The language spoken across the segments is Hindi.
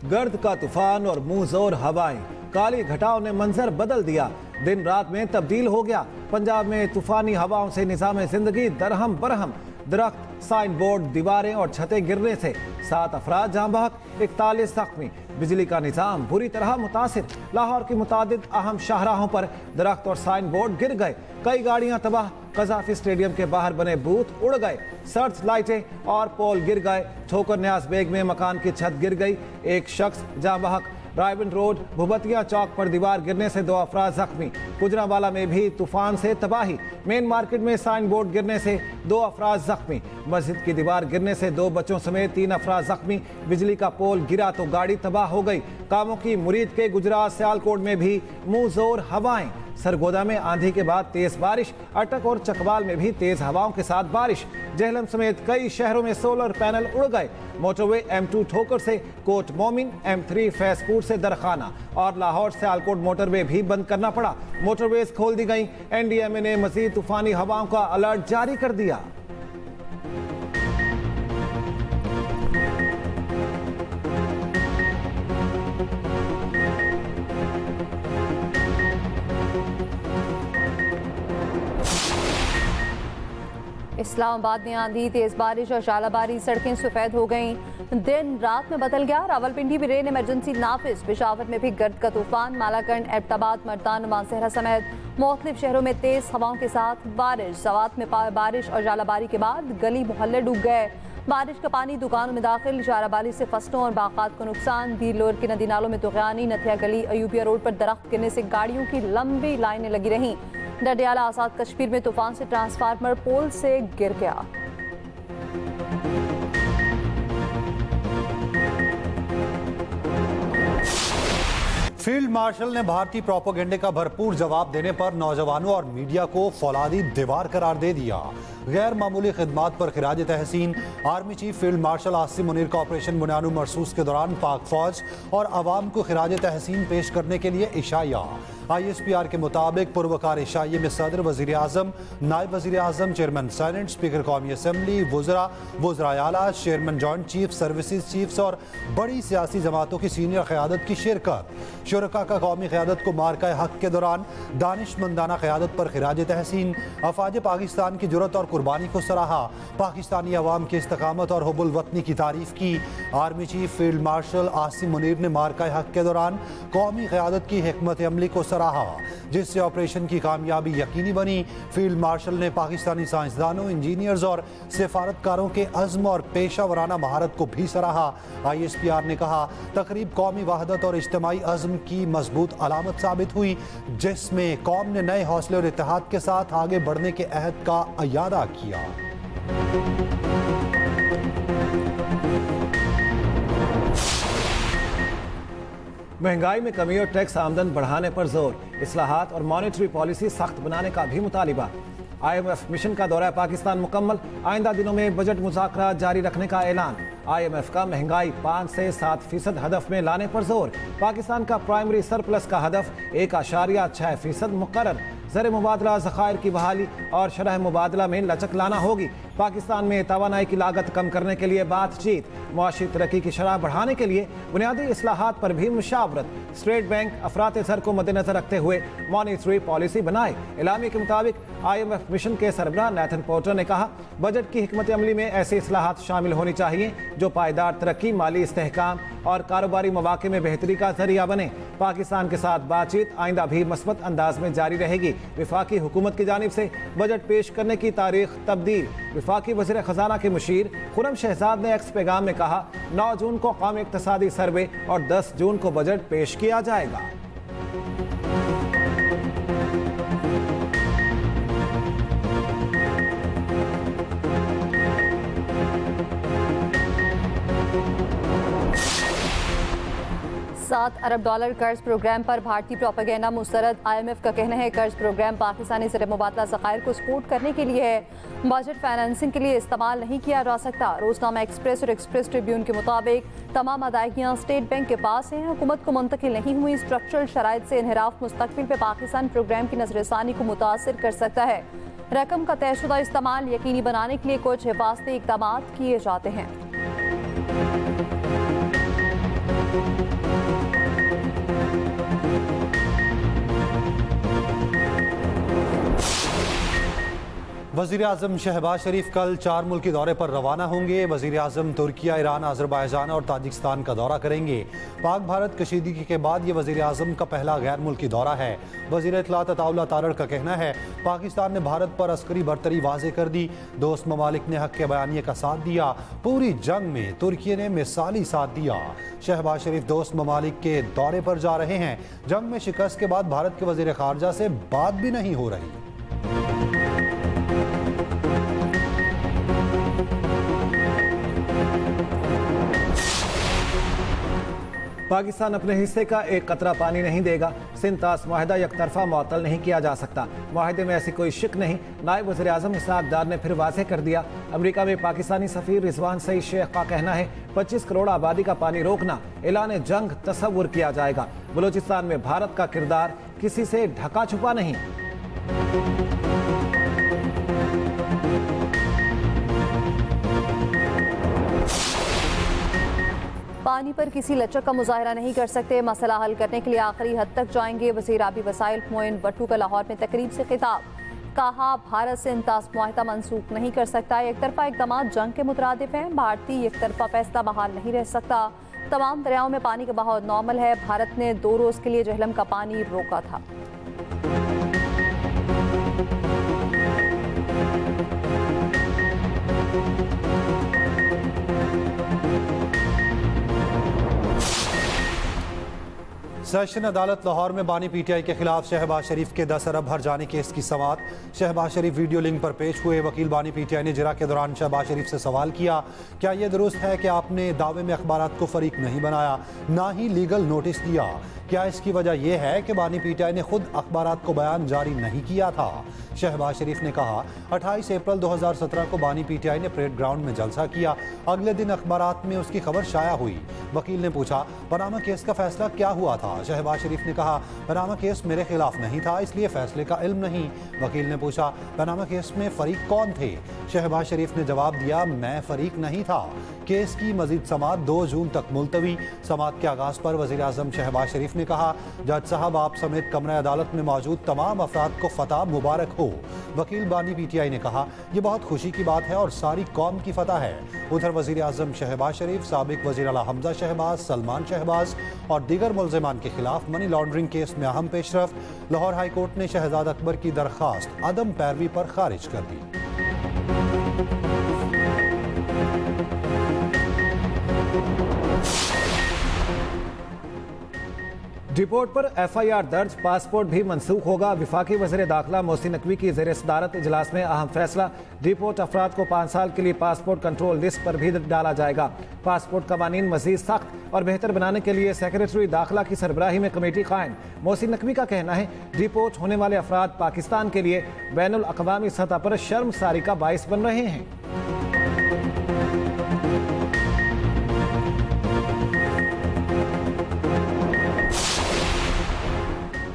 गर्द का तूफान और मुंहजोर हवाएं, काली घटाओं ने मंजर बदल दिया। दिन रात में तब्दील हो गया। पंजाब में तूफानी हवाओं से निज़ाम जिंदगी दरहम बरहम। दरख्त, साइन बोर्ड, दीवारें और छतें गिरने से 7 अफराद जाँ बहक, 41 जख्मी। बिजली का निज़ाम बुरी तरह मुतासिर। लाहौर की मुतादिद अहम शाहराहों पर दरख्त और साइन बोर्ड गिर गए। कई गाड़ियां तबाह। कज़ाफी स्टेडियम के बाहर बने बूथ उड़ गए। सर्च लाइटें और पोल गिर गए। ठोकर न्याज बेग में मकान की छत गिर गई। एक शख्स जाँ बहक। रायबन रोड भुबतिया चौक पर दीवार गिरने से 2 अफराद जख्मी। गुजरांवाला में भी तूफान से तबाही। मेन मार्केट में साइन बोर्ड गिरने से 2 अफराद जख्मी। मस्जिद की दीवार गिरने से 2 बच्चों समेत 3 अफराद जख्मी। बिजली का पोल गिरा तो गाड़ी तबाह हो गई। कामों की मुरीद के गुजरात सियालकोट में भी मुंहजोर हवाएं। सरगोदा में आंधी के बाद तेज बारिश। अटक और चकवाल में भी तेज हवाओं के साथ बारिश। जेहलम समेत कई शहरों में सोलर पैनल उड़ गए। मोटरवे M2 ठोकर से कोट मोमिन, M3 फैजपुर से दरखाना और लाहौर से सियालकोट मोटरवे भी बंद करना पड़ा। मोटरवेज खोल दी गई। NDMA ने मजीद तूफानी हवाओं का अलर्ट जारी कर दिया। इस्लामाबाद में आंधी, तेज बारिश और शालाबारी, सड़कें सफेद हो गईं। दिन रात में बदल गया। रावलपिंडी में रेन इमरजेंसी नाफिज। पेशावर में भी गर्द का तूफान। मालाकंड, एबटाबाद, मर्दान, मानसहरा समेत मुख्तलिफ शहरों में तेज हवाओं के साथ बारिश। सवात में बारिश और शालाबारी के बाद गली मोहल्ले डूब गए। बारिश का पानी दुकानों में दाखिल। शालाबारी से फसलों और बागात को नुकसान। दीलोर के नदी नालों में तुगयानी। नथिया गली, अयूबिया रोड पर दरख्त गिरने से गाड़ियों की लंबी लाइनें लगी रहीं। डडियाला आजाद कश्मीर में तूफान से ट्रांसफार्मर पोल से गिर गया। फील्ड मार्शल ने भारतीय प्रोपेगेंडे का भरपूर जवाब देने पर नौजवानों और मीडिया को फौलादी दीवार करार दे दिया। गैर मामूली खिदमात पर खिराज तहसीन army chief field marshal Asim Munir का ऑपरेशन बुनियादो मरसूस के दौरान पाक फौज और अवाम को खिराज तहसीन पेश करने के लिए इशाया। ISPR के मुताबिक पुरवकार इशाये में सदर, वजीर आजम, नायब वजीर आजम, चेयरमैन सेनेट, स्पीकर कौमी असम्बली, वज़राए आला, chairman joint chief, services chiefs और बड़ी सियासी जमातों की सीनियर क़यादत की शिरकत। शुरका का कौमी क़यादत को मार्का हक के दौरान दानिशमंदाना क़यादत पर खिराज तहसीन। अफवाज पाकिस्तान की जुरत और कुर्बानी को सराहा। पाकिस्तानी अवाम की इस्तकामत और हुब्बुल वतनी की तारीफ की। Army chief field marshal Asim Munir ने मार्का हक के दौरान कौमी क़यादत की हिकमत अमली को सराहा, जिससे ऑपरेशन की कामयाबी यकीनी बनी। फील्ड मार्शल ने पाकिस्तानी साइंसदानों, इंजीनियर्स और सिफारतकारों के अज़्म और पेशा वराना महारत को भी सराहा। ISPR ने कहा, तकरीब कौमी वहदत और इज्तिमाई अज़्म की मजबूत अलामत साबित हुई, जिसमें कौम ने नए हौसले और इत्तेहाद के साथ आगे बढ़ने के अहद का इयादा किया। महंगाई में कमी और टैक्स आमदन बढ़ाने पर जोर। इस्लाहात और मॉनेटरी पॉलिसी सख्त बनाने का भी मुतालिबा। IMF मिशन का दौरा पाकिस्तान मुकम्मल। आइंदा दिनों में बजट मुज़ाकरा जारी रखने का ऐलान। IMF का महंगाई 5 से 7% हदफ में लाने पर जोर। पाकिस्तान का प्राइमरी सरप्लस का हदफ 1.6% मुकर्रर। ज़र मुबादला, ज़खायर की बहाली और शरह मुबादला में लचक लाना होगी। पाकिस्तान में तवानाई की लागत कम करने के लिए बातचीत। मुआशी तरक्की की शरह बढ़ाने के लिए बुनियादी इस्लाहात पर भी मुशावरत। स्टेट बैंक अफरात ज़र को मद्देनजर रखते हुए मॉनेटरी पॉलिसी बनाए। एलामी के मुताबिक IMF मिशन के सरबराह नेथन पोर्टर ने कहा, बजट की हिकमत अमली में ऐसे इस्लाहात शामिल होनी चाहिए जो पायदार तरक्की, माली इस्तेहकाम और कारोबारी मौके में बेहतरी का जरिया बने। पाकिस्तान के साथ बातचीत आइंदा भी मस्बत अंदाज में जारी रहेगी। विफाकी हुकूमत की जानिब से बजट पेश करने की तारीख तब्दील। विफाकी वज़ीर ख़जाना के मुशीर खुरम शहजाद ने एक्स पैगाम में कहा, 9 जून को कौमी इक़्तिसादी सर्वे और 10 जून को बजट पेश किया जाएगा। $7 अरब कर्ज प्रोग्राम पर भारतीय प्रोपेगेंडा मुस्तरद। IMF का कहना है कर्ज प्रोग्राम पाकिस्तानी ज़र मुबादला ज़खायर को सपोर्ट करने के लिए है, बजट फाइनेंसिंग के लिए इस्तेमाल नहीं किया जा सकता। रोजनामा एक्सप्रेस और एक्सप्रेस ट्रिब्यून के मुताबिक तमाम अदायगियाँ स्टेट बैंक के पास हैं, हुकूमत को मुंतकिल नहीं हुई। स्ट्रक्चरल शराइत से इन्हिराफ मुस्तकबिल पे पाकिस्तान प्रोग्राम की नजरसानी को मुतासर कर सकता है। रकम का तयशुदा इस्तेमाल यकीनी बनाने के लिए कुछ हिफाजती इक़दाम किए जाते हैं। वज़ीर आज़म शहबाज शरीफ कल 4 मुल्की दौरे पर रवाना होंगे। वज़ीर आज़म तुर्किया, ईरान, अज़रबैजान और ताजिकिस्तान का दौरा करेंगे। पाक भारत कशीदगी के बाद ये वज़ीर आज़म का पहला गैर मुल्की दौरा है। वज़ीर इत्तलात अताउल्लाह तारड़ का कहना है पाकिस्तान ने भारत पर अस्करी बरतरी वाज़े कर दी। दोस्त ममालिक ने हक़ के बयानिए का साथ दिया। पूरी जंग में तुर्की ने मिसाली साथ दिया। शहबाज शरीफ दोस्त ममालिक के दौरे पर जा रहे हैं। जंग में शिकस्त के बाद भारत के वज़ीर ख़ारजा से बात भी नहीं हो रही। पाकिस्तान अपने हिस्से का एक कतरा पानी नहीं देगा। सिंध तास मुआहदा यकतरफा मुअत्तल नहीं किया जा सकता। मुआहदे में ऐसी कोई शिक नहीं। नायब वज़ीर आज़म इसहाक डार ने फिर वाज़ेह कर दिया। अमेरिका में पाकिस्तानी सफ़ीर रिजवान सईद शेख का कहना है 25 करोड़ आबादी का पानी रोकना ऐलान जंग तस्वुर किया जाएगा। बलूचिस्तान में भारत का किरदार किसी से ढका छुपा नहीं। पानी पर किसी लचक का मुजाहरा नहीं कर सकते। मसला हल करने के लिए आखिरी हद तक जाएंगे। वज़ीर आबी वसाइल मोइन वट्टू का लाहौर में तकरीब से खिताब। कहा भारत से इंतास मुआहदा मनसूख नहीं कर सकता। एक तरफा इक़दाम जंग के मुतरादिफ हैं। भारतीय एक तरफा फैसला बहाल नहीं रह सकता। तमाम दरियाओं में पानी का बहाव नॉर्मल है। भारत ने 2 रोज़ के लिए जहलम का पानी रोका था। सेशन अदालत लाहौर में बानी पीटीआई के खिलाफ शहबाज शरीफ के 10 अरब हर जाने केस की समाअत। शहबाज शरीफ वीडियो लिंक पर पेश हुए। वकील बानी पीटीआई ने जिरा के दौरान शहबाज शरीफ से सवाल किया, क्या यह दुरुस्त है कि आपने दावे में अखबारात को फरीक नहीं बनाया, ना ही लीगल नोटिस दिया? क्या इसकी वजह यह है कि बानी पीटीआई ने खुद अखबारात को बयान जारी नहीं किया था? शहबाज शरीफ ने कहा 28 अप्रैल 2017 को बानी पीटीआई ने परेड ग्राउंड में जलसा किया। अगले दिन अखबारात में उसकी खबर शाया हुई। वकील ने पूछा पनामा केस का फैसला क्या हुआ था? शहबाज शरीफ ने कहा पनामा केस मेरे खिलाफ नहीं था, इसलिए फैसले का इल्म नहीं। वकील ने पूछा पनामा केस में फरीक कौन थे? शहबाज शरीफ ने जवाब दिया मैं फरीक नहीं था। केस की मजीद समाअत 2 जून तक मुलतवी। समाअत के आगाज पर वज़ीर आज़म शहबाज शरीफ ने कहा जज साहब आप समेत कमरा अदालत में मौजूद तमाम अफराद को फतह मुबारक हो। वकील बानी पीटीआई ने कहा यह बहुत खुशी की बात है और सारी कौम की फतह है। उधर वज़ीर आज़म शहबाज शरीफ, साबिक वज़ीर आला हमजा शहबाज, सलमान शहबाज और दीगर मुल्ज़िमान के खिलाफ मनी लॉन्ड्रिंग केस में अहम पेशरफ्त। लाहौर हाई कोर्ट ने शहजाद अकबर की दरख्वास्त अदम पैरवी पर खारिज कर दी। डिपोर्ट पर एफआईआर दर्ज, पासपोर्ट भी मनसूख होगा। विफाकी वज़ीर दाखिला मोहसिन नकवी की ज़ेर सदारत इजलास में अहम फैसला। डिपोर्ट अफराद को 5 साल के लिए पासपोर्ट कंट्रोल लिस्ट पर भी डाला जाएगा। पासपोर्ट कवानीन मजीद सख्त और बेहतर बनाने के लिए सेक्रेटरी दाखिला की सरबराही में कमेटी कायम। मोहसिन नकवी का कहना है डिपोर्ट होने वाले अफराद पाकिस्तान के लिए बैनुल अक़वामी सतह पर शर्मसारी का बाइस बन रहे हैं।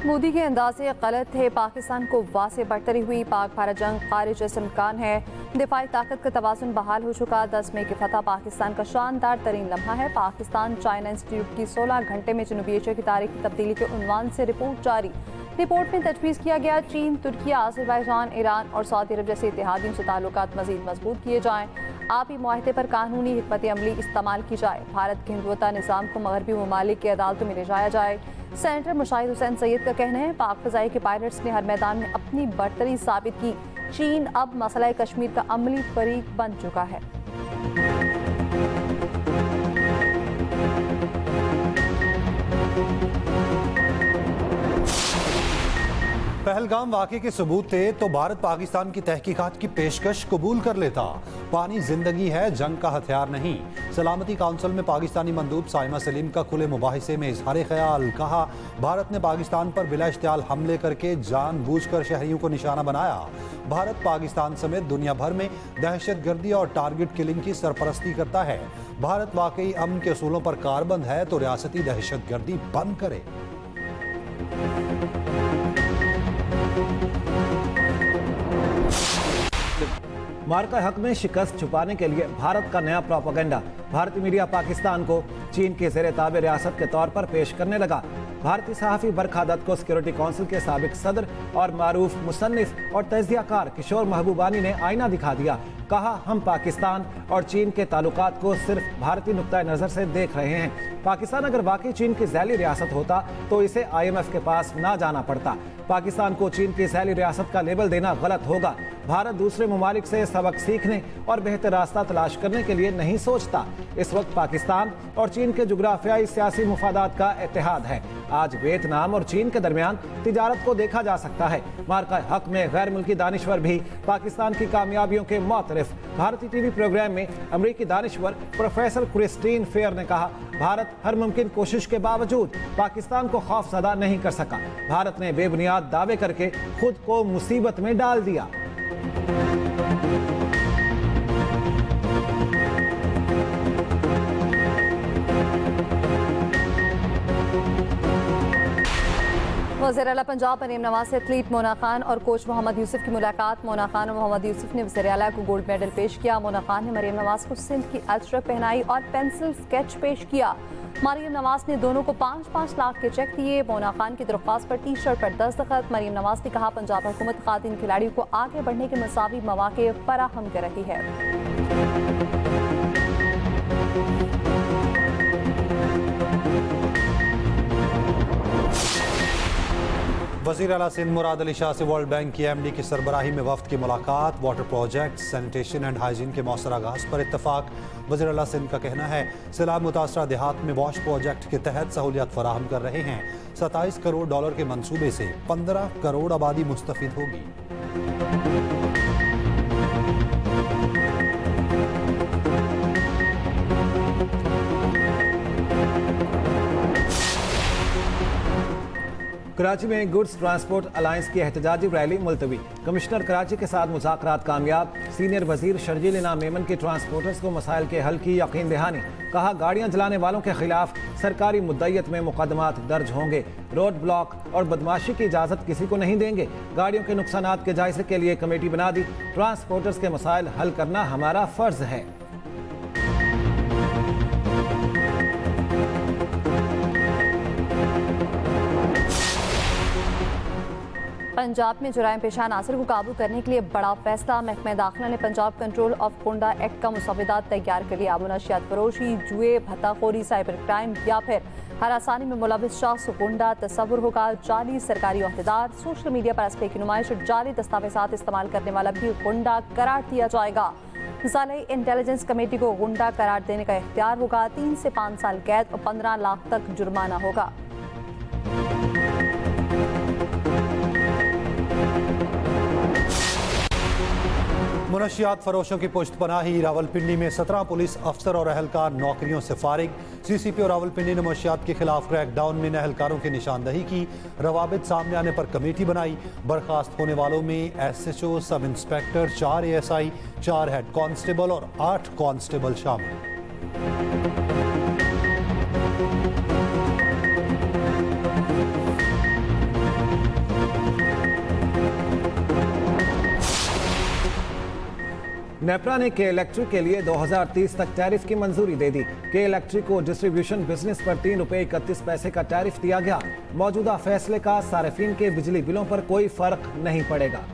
मोदी के अंदाजे गलत है। पाकिस्तान को वासे बढ़तरी हुई। पाक भारत जंग खारिज से इम्कान है। दिफाई ताकत का तवाज़ुन बहाल हो चुका। 10 मई की फतह पाकिस्तान का शानदार तरीन लम्हा है। पाकिस्तान चाइना इंस्टीट्यूट की 16 घंटे में जनूबी एशिया की तारीखी तब्दीली के उन्वान से रिपोर्ट जारी। रिपोर्ट में तजवीज़ किया गया चीन, तुर्किया, अज़रबैजान, ईरान और सऊदी अरब जैसे इत्तेहादियों से ताल्लुकात मज़ीद मजबूत किए जाएँ। आपी मुआहदे पर कानूनी हिकमत अमली इस्तेमाल की जाए। भारत के हिंदुत्व निज़ाम को मगरबी ममालिक की अदालतों में ले जाया जाए। सेनेटर मुशाहिद हुसैन सैयद का कहना है पाक फ़ज़ाई के पायलट्स ने हर मैदान में अपनी बरतरी साबित की। चीन अब मसला कश्मीर का अमली फरीक बन चुका है। पहलगाम वाक़े के सबूत थे तो भारत पाकिस्तान की तहकीकात की पेशकश कबूल कर लेता। पानी जिंदगी है, जंग का हथियार नहीं। सलामती काउंसिल में पाकिस्तानी मंदूब साइमा सलीम का खुले मुबाहिसे में इजहार ख्याल। कहा भारत ने पाकिस्तान पर बिला इश्तियाल हमले करके जानबूझकर शहरियों को निशाना बनाया। भारत पाकिस्तान समेत दुनिया भर में दहशतगर्दी और टारगेट किलिंग की सरपरस्ती करता है। भारत वाकई अमन के असूलों पर कारबंद है तो रियासती दहशतगर्दी बंद करे। मार्का हक में शिकस्त छुपाने के लिए भारत का नया प्रोपेगेंडा। भारतीय मीडिया पाकिस्तान को चीन के ज़ेरे ताबे रियासत के तौर पर पेश करने लगा। भारतीय सहाफ़ी बरखा दत्त को सिक्योरिटी काउंसिल के साबिक सदर और मारूफ मुसन्निफ और तजियाकार किशोर महबूबानी ने आईना दिखा दिया। कहा, हम पाकिस्तान और चीन के ताल्लुकात को सिर्फ भारतीय नुक्ता नज़र से देख रहे हैं। पाकिस्तान अगर वाकई चीन की ज़ैली रियासत होता तो इसे IMF के पास ना जाना पड़ता। पाकिस्तान को चीन की ज़ैली रियासत का लेबल देना गलत होगा। भारत दूसरे ममालिक से सबक सीखने और बेहतर रास्ता तलाश करने के लिए नहीं सोचता। इस वक्त पाकिस्तान और चीन के जुग्राफियाई सियासी मुफादात का इत्तेहाद है। आज वियतनाम और चीन के दरमियान तिजारत को देखा जा सकता है। मार्का हक में गैर मुल्की दानिश्वर भी पाकिस्तान की कामयाबियों के मोतरफ। भारतीय टीवी प्रोग्राम में अमरीकी दानिश्वर प्रोफेसर क्रिस्टीन फेयर ने कहा, भारत हर मुमकिन कोशिश के बावजूद पाकिस्तान को खौफजदा नहीं कर सका। भारत ने बेबुनियाद दावे करके खुद को मुसीबत में डाल दिया। वज़ीर-ए-आला पंजाब मरीम नवाज से एथलीट मोना खान और कोच मोहम्मद यूसुफ की मुलाकात। मोना खान और मोहम्मद यूसुफ ने वज़ीर-ए-आला को गोल्ड मेडल पेश किया। मोना खान ने मरीम नवाज को सिंध की अजरक पहनाई और पेंसिल स्केच पेश किया। मरीम नवाज ने दोनों को 5-5 लाख के चेक दिए। मोना खान की दरख्वास्त पर टी-शर्ट पर दस्तखत। मरीम नवाज ने कहा, पंजाब हुकूमत खातिन खिलाड़ियों को आगे बढ़ने के मसावी मौके फराहम कर रही है। वज़ीर आला सिंध मुराद अली शाह से वर्ल्ड बैंक की MD की सरबराही में वफ्द की मुलाकात। Water project, sanitation and hygiene के मौसर आगाज पर इत्तफाक। वज़ीर आला सिंध का कहना है, सैलाब मुतासरा देहात में वॉश प्रोजेक्ट के तहत सहूलियत फराहम कर रहे हैं। 27 करोड़ डॉलर के मंसूबे से 15 करोड़ आबादी मुस्तफिद होगी। कराची में गुड्स ट्रांसपोर्ट अलायंस की एहतजाजी रैली मुलतवी। कमिश्नर कराची के साथ मुज़ाकरात कामयाब। सीनियर वजीर शर्जील इनाम मेमन की ट्रांसपोर्टर्स को मसाइल के हल की यकीन दहानी। कहा, गाड़ियां जलाने वालों के खिलाफ सरकारी मुद्दयत में मुकदमात दर्ज होंगे। रोड ब्लॉक और बदमाशी की इजाज़त किसी को नहीं देंगे। गाड़ियों के नुकसानात के जायजे के लिए कमेटी बना दी। ट्रांसपोर्टर्स के मसाइल हल करना हमारा फ़र्ज है। पंजाब में जुराइम पेशा नासिर को काबू करने के लिए बड़ा फैसला। महकमा दाखिला ने पंजाब कंट्रोल ऑफ गुंडा एक्ट का मुसव्वदा तैयार कर लिया। मुनशियात फरोशी, जुए, भत्ताखोरी, साइबर क्राइम या फिर हरासानी में मुलविस शख्स गुंडा तस्वुर होगा। जाली सरकारी ओहदेदार, सोशल मीडिया पर असले की नुमाइश और जाली दस्तावेजात इस्तेमाल करने वाला भी गुंडा करार दिया जाएगा। ज़ाली इंटेलिजेंस कमेटी को गुंडा करार देने का इख्तियार होगा। 3 से 5 साल कैद और 15 लाख तक जुर्माना होगा। मुनशियात फरोशों की पुश्तपनाही। रावलपिंडी में 17 पुलिस अफसर और अहलकार नौकरियों से फारिग। CCP और रावलपिंडी ने मुनशियात के खिलाफ क्रैकडाउन में अहलकारों की निशानदही की। रवाबित सामने आने पर कमेटी बनाई। बर्खास्त होने वालों में SHO, sub inspector, 4 ASI, 4 head constable और 8 कांस्टेबल शामिल। नेपरा ने के इलेक्ट्रिक के लिए 2030 तक टैरिफ की मंजूरी दे दी। के इलेक्ट्रिक को डिस्ट्रीब्यूशन बिजनेस पर ₹3.31 का टैरिफ दिया गया। मौजूदा फैसले का सार्फिन के बिजली बिलों पर कोई फर्क नहीं पड़ेगा।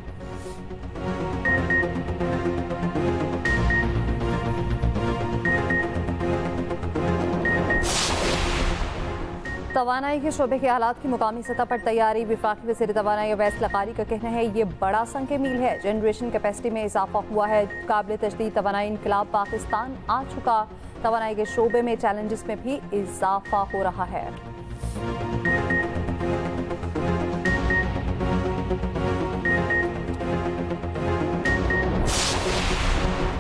तवानाई के शोबे के हालात की मुकामी सतह पर तैयारी। वफाकी वज़ीर तवानाई अवैस लकारी का कहना है, ये बड़ा संग मील है। जनरेशन कैपेसिटी में इजाफा हुआ है। काबिल तजदीद तवानाई इनकलाब पाकिस्तान आ चुका। तवानाई के शोबे में चैलेंजेस में भी इजाफा हो रहा है।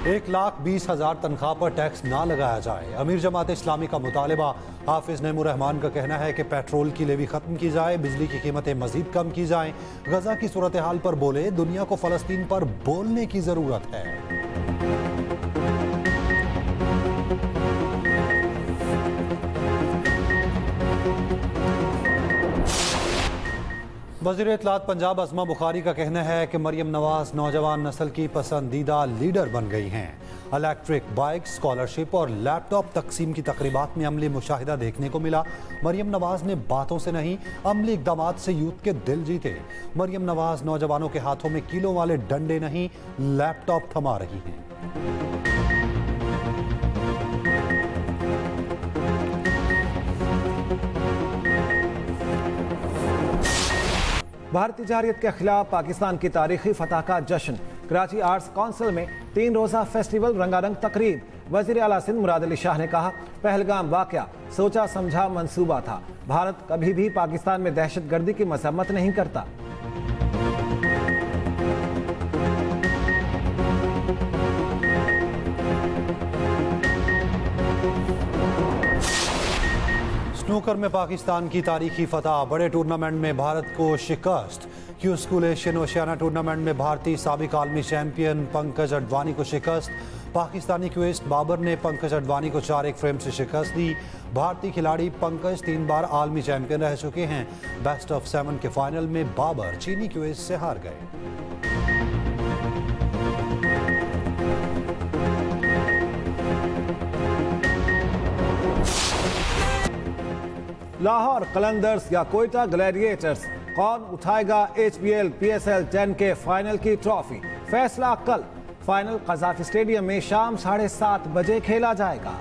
1,20,000 तनख्वाह पर टैक्स ना लगाया जाए। अमीर जमात इस्लामी का मुतालबा। हाफिज नईमुर रहमान का कहना है कि पेट्रोल की लेवी खत्म की जाए, बिजली की कीमतें मजीद कम की जाएं। गजा की सूरत हाल पर बोले, दुनिया को फलस्तीन पर बोलने की जरूरत है। वज़ीर इत्तलात पंजाब अज़मा बुखारी का कहना है कि मरियम नवाज नौजवान नस्ल की पसंदीदा लीडर बन गई हैं। इलेक्ट्रिक बाइक, स्कॉलरशिप और लैपटॉप तकसीम की तकरीबात में अमली मुशाहिदा देखने को मिला। मरियम नवाज ने बातों से नहीं, अमली इक़दामात से यूथ के दिल जीते। मरियम नवाज नौजवानों के हाथों में किलो वाले डंडे नहीं, लैपटॉप थमा रही हैं। भारतीय जहरियत के खिलाफ पाकिस्तान की तारीखी फतह का जश्न। कराची आर्ट्स काउंसिल में 3 रोज़ा फेस्टिवल रंगारंग तकरीब। वज़ीर आला सिंध मुराद अली शाह ने कहा, पहलगाम वाक़या सोचा समझा मंसूबा था। भारत कभी भी पाकिस्तान में दहशतगर्दी की मजम्मत नहीं करता। स्नूकर में पाकिस्तान की तारीखी फतह। बड़े टूर्नामेंट में भारत को शिकस्त। Q school Asian Oceania tournament में भारतीय साबिक आलमी चैंपियन पंकज अडवाणी को शिकस्त। पाकिस्तानी क्विस्ट बाबर ने पंकज अडवाणी को 4-1 फ्रेम से शिकस्त दी। भारतीय खिलाड़ी पंकज 3 बार आलमी चैंपियन रह चुके हैं। बेस्ट ऑफ 7 के फाइनल में बाबर चीनी क्विस्ट से हार गए। लाहौर कलंदर्स या कोयटा ग्लैडिएटर्स, कौन उठाएगा HBL PSL 10 के फाइनल की ट्रॉफी? फैसला कल। फाइनल कज़ाफ स्टेडियम में शाम 7:30 बजे खेला जाएगा।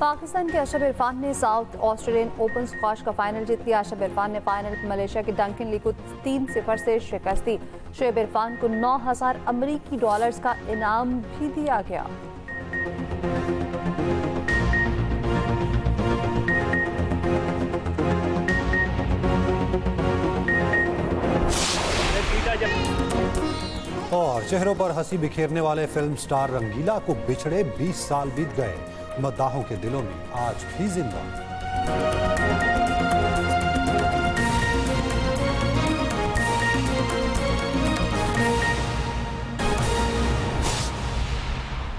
पाकिस्तान के अशरफ इरफान ने साउथ ऑस्ट्रेलियन ओपन स्क्वाश का फाइनल जीत लिया। अशरफ इरफान ने फाइनल में मलेशिया के डंकन ली को 3-0 से शिकस्त दी। शोएब इरफान को $9,000 अमेरिकी का इनाम भी दिया गया। और चेहरों पर हंसी बिखेरने वाले फिल्म स्टार रंगीला को बिछड़े 20 साल बीत गए। मद्दाहों के दिलों में आज भी जिंदा।